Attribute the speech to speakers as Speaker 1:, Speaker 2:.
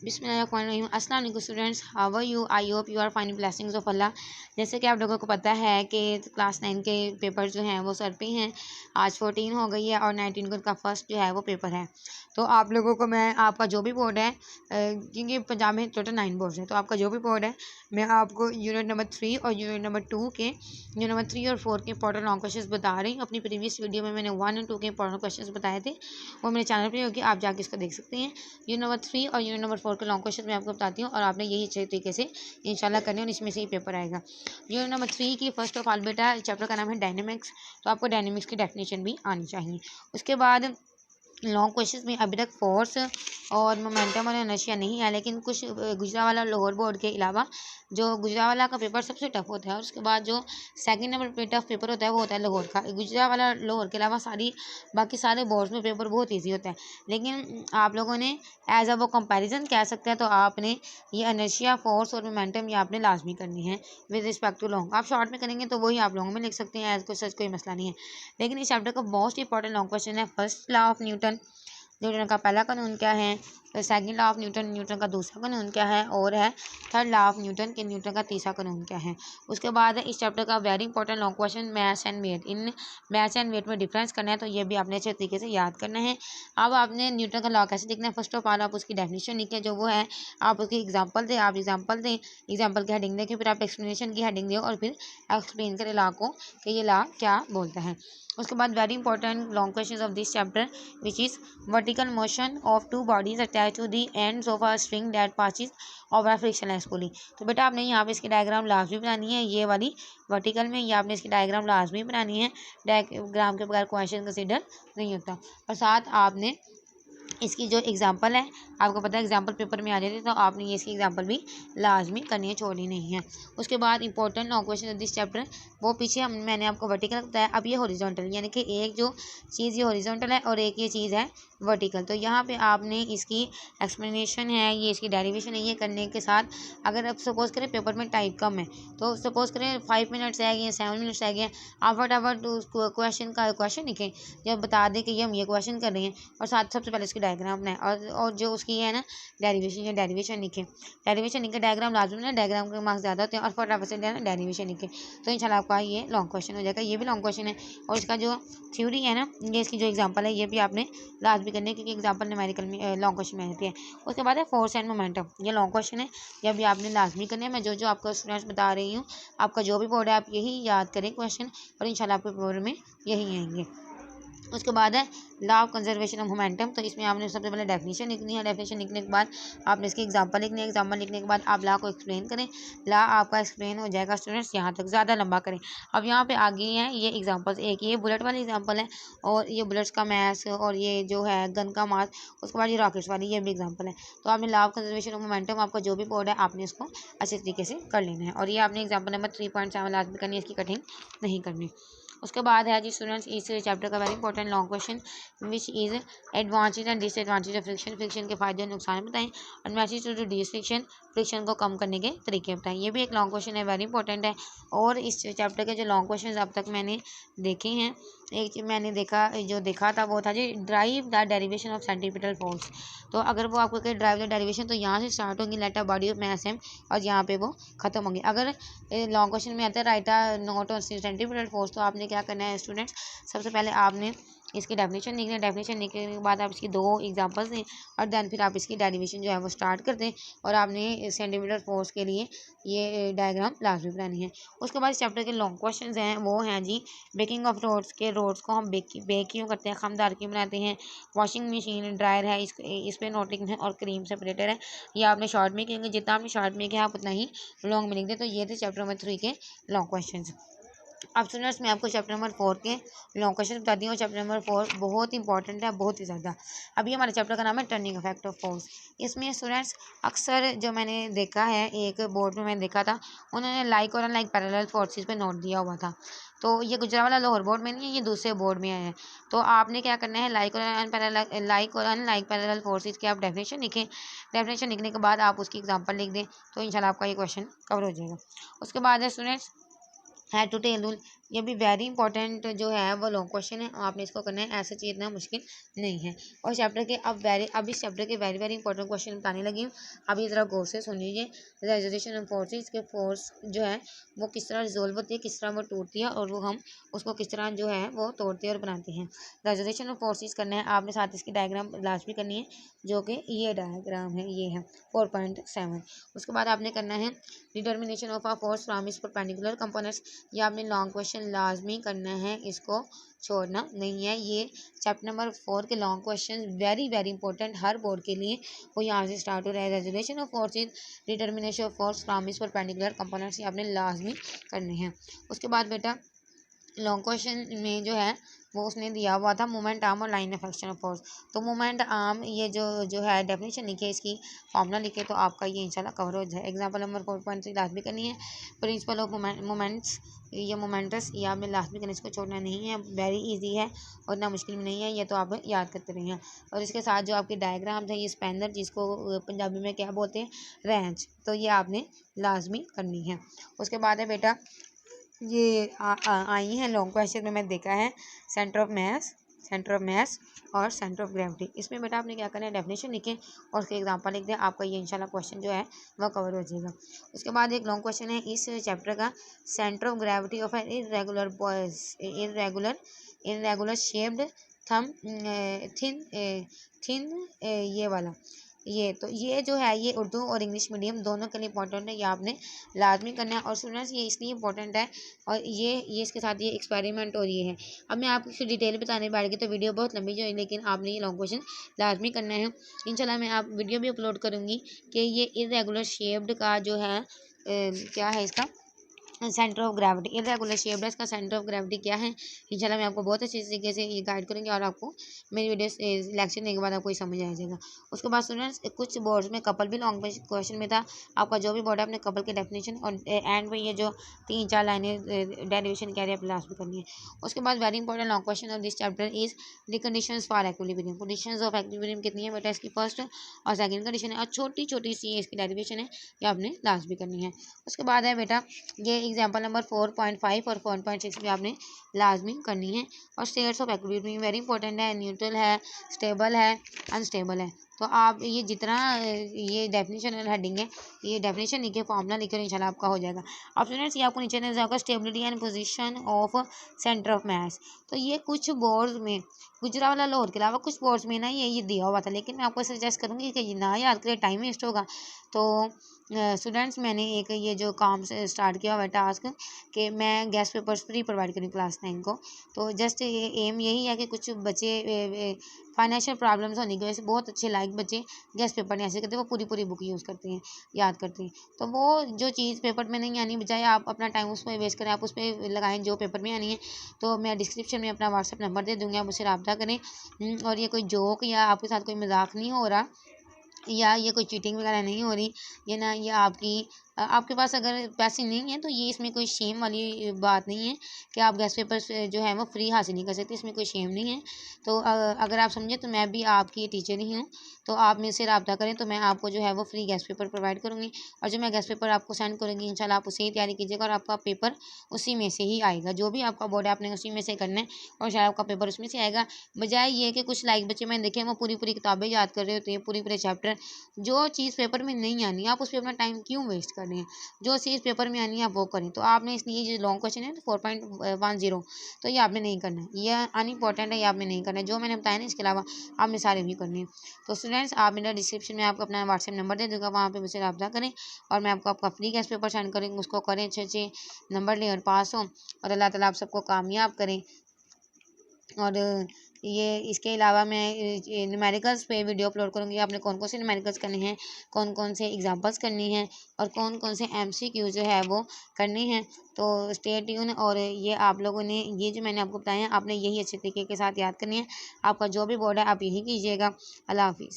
Speaker 1: बिस्मिल्लाहिर्रहमानिर्रहीम। अस्सलाम वालेकुम students, how are you? I hope you are finding blessings of Allah. जैसे कि आप लोगों को पता है कि क्लास 9 के पेपर जो हैं वो सर पे हैं। आज 14 हो गई है और 19 को उनका फर्स्ट जो है वो पेपर है। तो आप लोगों को मैं आपका जो भी बोर्ड है, क्योंकि पंजाब में टोटल 9 बोर्ड हैं, तो आपका जो भी बोर्ड है मैं आपको यूनिट नंबर 3 और यूनिट नंबर 2 के यूनिट नंबर 3 और 4 के इंपॉर्टेंट लॉन्ग क्वेश्चंस बता रही हूँ। अपनी प्रीवियस वीडियो में मैंने 1 और 2 के इंपॉर्टेंट क्वेश्चंस बताए थे, वो मेरे चैनल पे होगी, आप जाके इसको देख सकते हैं। यूनिट नंबर 3 और यूनिट नंबर 4 के लॉन्ग क्वेश्चन मैं आपको बताती हूँ और आपने यही अच्छे तरीके से इंशाल्लाह करने और इसमें से ही पेपर आएगा। यूनिट नंबर 3 की फर्स्ट ऑफ अल्फाबेट चैप्टर का नाम है डायनेमिक्स, तो आपको डायनेमिक्स की डेफिनेशन भी आनी चाहिए। उसके बाद लॉन्ग क्वेश्चंस में अभी तक फोर्स और मोमेंटम और इनर्शिया नहीं है, लेकिन कुछ गुजरावाला लाहौर बोर्ड के अलावा जो गुजरावाला का पेपर सबसे टफ होता है और उसके बाद जो सेकंड नंबर पे टफ पेपर होता है वो होता है लाहौर का। गुजरावाला लाहौर के अलावा बाकी सारे बोर्ड्स में पेपर बहुत ईजी होता है, लेकिन आप लोगों ने एज अ वो कंपैरिजन कह सकते हैं, तो आपने ये इनर्शिया, फोर्स और मोमेंटम ये आपने लाजमी करनी है विद रिस्पेक्ट टू लॉन्ग। आप शॉर्ट में करेंगे तो वही आप लॉन्ग में लिख सकते हैं, एज कोई सच कोई मसला नहीं है। लेकिन इस चैप्टर का मोस्ट इंपॉर्टेंट लॉन्ग क्वेश्चन है first law of Newton. Newton का पहला कानून क्या है, second law of Newton, Newton का दूसरा कानून क्या है, और है थर्ड लॉ ऑफ न्यूटन के न्यूटन का तीसरा कानून क्या है। उसके बाद है इस चैप्टर का very important long question mass and weight. इन मैथ्स एंड वेट में डिफरेंस करना है, तो ये भी आपने अच्छे तरीके से याद करना है। अब आपने न्यूटन का लॉ कैसे लिखना है, फर्स्ट ऑफ ऑल आप उसकी डेफिनेशन लिखें, जो वो है आप उसकी एग्जाम्पल दें, एग्जाम्पल की हेडिंग दें, फिर आप एक्सप्लेनेशन की हेडिंग दें और फिर एक्सप्लेन करें लॉ को कि ये लॉ क्या बोलता है। उसके बाद very important long question of this chapter which is vertical motion of two bodies attached to the ends of a string that passes over a frictionless pulley। तो बेटा आपने यहाँ पे इसकी डायग्राम लाजमी बनानी है, ये वाली वर्टिकल में ये आपने इसकी डायग्राम लाजमी बनानी है। डायग्राम के बगैर क्वेश्चन कंसिडर नहीं होता। और साथ आपने इसकी जो एग्जांपल है, आपको पता है एग्जांपल पेपर में आ जाती है, तो आपने ये इसकी एग्जांपल भी लाजमी करनी है, छोड़नी नहीं है। उसके बाद important long question this chapter वो पीछे मैंने आपको वर्टिकल बताया, अब ये हॉरिजॉन्टल, यानी कि एक जो चीज़ ये हॉरिजॉन्टल है और एक ये चीज़ है वर्टिकल। तो यहाँ पे आपने इसकी एक्सप्लेनेशन है, ये इसकी डेरिवेशन है, ये करने के साथ अगर आप सपोज करें पेपर में टाइम कम है, तो सपोज करें 5 मिनट्स रह गए, 7 मिनट्स रह गए, आप फटाफट क्वेश्चन का क्वेश्चन लिखें, जब बता दें कि ये हम ये क्वेश्चन कर रहे हैं, और साथ सबसे पहले इसकी डायग्राम बनाएं और जो उसकी है ना डेरिवेशन या डेरिवेशन लिखें। डेरिवेशन लिखे, डायग्राम लाजमी है, डायग्राम के मार्क्स ज़्यादा होते हैं, और फटाफट से डेरिवेशन लिखें, तो इंशाल्लाह आपका ये लॉन्ग क्वेश्चन हो जाएगा। ये भी लॉन्ग क्वेश्चन है और इसका जो थ्योरी है ना, ये इसकी जो एग्जांपल है ये भी आपने लाजमी करनी है, क्योंकि एग्जांपल न्यूमेरिकल में लॉन्ग क्वेश्चन में आती है। उसके बाद है फोर्स एंड मोमेंटम, ये लॉन्ग क्वेश्चन है, ये भी आपने लाजमी करनी है। मैं जो आपको स्टूडेंट्स बता रही हूँ, आपका जो भी बोर्ड है आप यही याद करें क्वेश्चन, और इंशाल्लाह आपके बोर्ड में यही आएंगे। उसके बाद है law of conservation of momentum, तो इसमें आपने सबसे पहले डेफिनेशन लिखनी है। डेफिनेशन लिखने के बाद आपने इसकी एग्जांपल लिखनी है। एग्जांपल लिखने के बाद आप लॉ को एक्सप्लेन करें। लॉ आपका एक्सप्लेन हो जाएगा स्टूडेंट्स, यहाँ तक ज़्यादा लंबा करें। अब यहाँ पे आगे हैं ये एग्जांपल्स, एक ये बुलेट वाली एग्जांपल है और ये बुलेट्स का मैथ्स, और ये जो है गन का मास, उसके बाद ये रॉकेट्स वाली ये भी एग्जाम्पल है। तो आपने law of conservation of momentum, आपका जो भी बोर्ड है आपने इसको अच्छे तरीके से कर लेना है, और ये आपने एग्जाम्पल नंबर 3.7 लाजमी करनी है, इसकी कठिन नहीं करनी। उसके बाद है जी स्टूडेंट्स इस चैप्टर का very important long question which is advantage and disadvantage of friction, friction के फायदे और नुकसान बताएं, और measures to reduce friction, friction को कम करने के तरीके बताएं। ये भी एक लॉन्ग क्वेश्चन है, वेरी इंपॉर्टेंट है। और इस चैप्टर के जो लॉन्ग क्वेश्चन अब तक मैंने देखे हैं, एक मैंने देखा था वो था G drive the derivation of centripetal force. तो अगर वो आपको कहे ड्राइव द डेरिवेशन, तो यहाँ से स्टार्ट होंगी let a body of mass m, और यहाँ पे वो खत्म होंगी। अगर लॉन्ग क्वेश्चन में आता है right a note on centripetal force, तो आपने क्या करना है स्टूडेंट्स, सबसे पहले आपने इसकी डेफिनेशन लिखना है। डेफिनेशन लिखने के बाद आप इसकी 2 एग्जांपल्स दें, और देन फिर आप इसकी डेरिवेशन जो है वो स्टार्ट कर दें, और आपने सेंटीमीटर फोर्स के लिए ये डायग्राम लाजमी बनानी है। उसके बाद इस चैप्टर के लॉन्ग क्वेश्चंस हैं, वो हैं जी बेकिंग ऑफ रोड्स के, रोड्स को हम बेक क्यों करते हैं, खमदार क्यों बनाते हैं, वॉशिंग मशीन, ड्रायर है, इस पर नोट लिखना है, और क्रीम सेपरेटर है। ये आपने शॉर्ट में कहेंगे, जितना आपने शॉर्ट में किया आप उतना ही लॉन्ग में लिख दें। तो ये थे चैप्टर नंबर 3 के लॉन्ग क्वेश्चन। अब स्टूडेंट्स मैं आपको चैप्टर नंबर 4 के लॉन्ग क्वेश्चन बताती हूँ। चैप्टर नंबर 4 बहुत इंपॉर्टेंट है, बहुत ही ज़्यादा। अभी हमारे चैप्टर का नाम है टर्निंग इफेक्ट ऑफ फोर्स। इसमें स्टूडेंट्स अक्सर जो मैंने देखा है, एक बोर्ड में मैंने देखा था, उन्होंने लाइक और अनलाइक पैरेलल फोर्सेस पे नोट दिया हुआ था। तो ये गुजरावाला लाहौर बोर्ड में नहीं है, ये दूसरे बोर्ड में आए हैं। तो आपने क्या करना है, लाइक और अनलाइक पैरेलल फोर्सेस की आप डेफिनेशन लिखें। डेफिनेशन लिखने के बाद आप उसकी एग्जांपल लिख दें, तो इंशाल्लाह आपका ये क्वेश्चन कवर हो जाएगा। उसके बाद है स्टूडेंट्स है टू टेल रूल, ये भी वेरी इंपॉर्टेंट जो है वो लॉन्ग क्वेश्चन है, आपने इसको करना है, ऐसा चीज़ इतना मुश्किल नहीं है। और चैप्टर के अब इस चैप्टर के वेरी वेरी इंपॉर्टेंट क्वेश्चन बताने लगी हूँ। अब ये ज़रा गौर से सुन लीजिए। रेजोल्यूशन ऑफ फोर्सेस के फोर्स जो है वो किस तरह रिजोल्व होती है, किस तरह वो टूटती है, और वो हम उसको किस तरह जो है वो तोड़ते हैं और बनाते हैं। रेजोल्यूशन ऑफ फोर्सेस करना है आपने, साथ इसकी डायग्राम लास्ट भी करनी है, जो कि ये डायग्राम है, ये है 4.7। उसके बाद आपने करना है determination of a force from its perpendicular components. ये आपने लॉन्ग क्वेश्चन लाजमी करना है, इसको छोड़ना नहीं है। ये चैप्टर नंबर 4 के long question very very important हर बोर्ड के लिए, वो यहाँ से स्टार्ट हो रहा है। Resolution of forces, determination of force from its perpendicular components, ये आपने लाजमी करने हैं। उसके बाद बेटा लॉन्ग क्वेश्चन में जो है वो उसने दिया हुआ था मोमेंट आर्म और line of action of force. तो मोमेंट आर्म ये जो है डेफिनेशन लिखे, इसकी फॉर्मूला लिखे, तो आपका ये इंशाल्लाह कवर हो जाए। एग्जांपल नंबर 4.3 लास्ट भी करनी है। प्रिंसिपल ऑफ मोमेंट्स, ये मोमेंटस, ये आपने लास्ट में करना, इसको छोड़ना नहीं है, वेरी इजी है और ना मुश्किल में नहीं है, ये तो आप याद करते रहिए। और इसके साथ जो आपके डायग्राम है, ये स्पैनर जिसको पंजाबी में क्या बोलते हैं, रेंच, तो ये आपने लाजमी करनी है। उसके बाद है बेटा ये आई हैं लॉन्ग क्वेश्चन में मैंने देखा है सेंटर ऑफ मैस और सेंटर ऑफ ग्रेविटी। इसमें बेटा आपने क्या करना है, डेफिनेशन लिखें और उसके एग्जांपल लिख दें, आपका ये इंशाल्लाह क्वेश्चन जो है वह कवर हो जाएगा। उसके बाद एक लॉन्ग क्वेश्चन है इस चैप्टर का, centre of gravity of an irregular shaped थम थिन थिन ये वाला, ये तो ये जो है ये उर्दू और इंग्लिश मीडियम दोनों के लिए इंपॉर्टेंट है, ये आपने लाजमी करना है। और स्टूडेंट्स ये इसलिए इंपॉर्टेंट है, और ये इसके साथ ये एक्सपेरिमेंट और ये है। अब मैं आपको इसकी डिटेल बताने बैठ गई तो वीडियो बहुत लंबी जो है, लेकिन आपने ये लॉन्ग क्वेश्चन लाजमी करना है। इंशाल्लाह मैं आप वीडियो भी अपलोड करूँगी कि ये इरेगुलर शेप्ड का जो है क्या है इसका centre of gravity, irregular shaped है, इसका सेंटर ऑफ ग्रेविटी क्या है, इंशाल्लाह मैं आपको बहुत अच्छे तरीके से ये गाइड करूँगी और आपको मेरी वीडियो लेक्चर देने के बाद आपको समझ आ जाएगा। उसके बाद स्टूडेंट्स कुछ बोर्ड्स में कपल भी लॉन्ग क्वेश्चन में था, आपका जो भी बोर्ड है अपने कपल के डेफिनेशन और एंड में ये जो 3-4 लाइनें डेरिवेशन कह रहे हैं लास्ट में करनी है। उसके बाद very important long question of this chapter is the conditions for equilibrium. Conditions of equilibrium कितनी है बेटा, इसकी फर्स्ट और सेकंड कंडीशन है, और छोटी छोटी सी इसकी डेरिवेशन है, ये आपने लास्ट भी करनी है। उसके बाद है बेटा ये एग्जाम्पल नंबर 4.5 और 4.6 भी आपने लाजमी करनी है। और states of equilibrium very important है, न्यूट्रल है, स्टेबल है, अनस्टेबल है। तो आप ये जितना ये डेफिनेशन हेडिंग है, ये डेफिनेशन लिखे, फॉर्मूला लिखे, इंशाल्लाह आपका हो जाएगा। अब स्टूडेंट्स ये आपको नीचे नजर आएगा stability and position of centre of mass. तो ये कुछ बोर्ड में गुजरावाला लाहौर के अलावा कुछ बोर्ड्स में ना ये दिया हुआ था, लेकिन मैं आपको सजेस्ट करूँगी कि ये ना याद करें, टाइम वेस्ट होगा। तो स्टूडेंट्स मैंने एक ये जो काम से स्टार्ट किया हुआ है टास्क कि मैं गेस्ट पेपर्स फ्री प्रोवाइड करूँ क्लास 9 को। तो जस्ट ये एम यही है कि कुछ बच्चे फाइनेंशियल प्रॉब्लम्स होने की वजह से बहुत अच्छे लाइक बच्चे गेस्ट पेपर नहीं ऐसे करते, वो पूरी पूरी बुक यूज़ करते हैं, याद करते हैं। तो वो जो चीज़ पेपर में नहीं आनी, बजाय आप अपना टाइम उस पर वेस्ट करें, आप उस पर लगाएं जो पेपर में आनी है। तो मैं डिस्क्रिप्शन में अपना व्हाट्सएप नंबर दे दूँगी, आप मुझसे रब्ता करें। और ये कोई जोक या आपके साथ कोई मजाक नहीं हो रहा, या ये कोई चीटिंग वगैरह नहीं हो रही, ये ना ये आपके पास अगर पैसे नहीं हैं तो ये इसमें कोई शेम वाली बात नहीं है कि आप गेस्ट पेपर्स जो है वो फ्री हासिल नहीं कर सकते, इसमें कोई शेम नहीं है। तो अगर आप समझे तो मैं भी आपकी टीचर ही हूँ, तो आप मेरे से रब्ता करें तो मैं आपको जो है वो फ्री गेस्ट पेपर प्रोवाइड करूँगी। और जो मैं गेस्ट पेपर आपको सेंड करूँगी इंशाल्लाह आप उसे ही तैयारी कीजिएगा, और आपका पेपर उसी में से ही आएगा, जो भी आपका बोर्ड है आपने उसी में से करना है, और शायद आपका पेपर उसमें से आएगा। बजाय ये कि कुछ लाइक बच्चे मैंने देखे वो पूरी पूरी किताबें याद कर रहे होते हैं, पूरी पूरे चैप्टर, जो चीज़ पेपर में नहीं आनी आप उस पर अपना टाइम क्यों वेस्ट कर रहे हैं, जो चीज़ पेपर में आनी है आप वो करें। तो आपने इसलिए जो लॉन्ग क्वेश्चन है 4.10, तो ये आपने नहीं करना है, ये अनइम्पॉर्टेंट है, ये आपने नहीं करना है। जो मैंने बताया ना इसके अलावा आपने सारे भी करने हैं। तो स्टूडेंट्स आप मेरा डिस्क्रिप्शन में आपको अपना व्हाट्सएप नंबर दे दूँगा, वहाँ पर मुझसे रब्ता करें, और मैं आपको आपका फ्री गेस्ट पेपर सेंड करेंगे, उसको करें, अच्छे नंबर लें और पास हों, और अल्लाह ताला आप सबको कामयाब करें। और ये इसके अलावा मैं न्यूमेरिकल्स पे वीडियो अपलोड करूँगी, आपने कौन कौन से न्यूमेरिकल्स करने हैं, कौन कौन से एग्जांपल्स करनी हैं, और कौन कौन से एमसीक्यू जो है वो करने हैं। तो स्टे ट्यून, और ये आप लोगों ने ये जो मैंने आपको बताया आपने यही अच्छे तरीके के साथ याद करनी है। आपका जो भी बोर्ड है आप यही कीजिएगा। अल्लाह हाफिज़।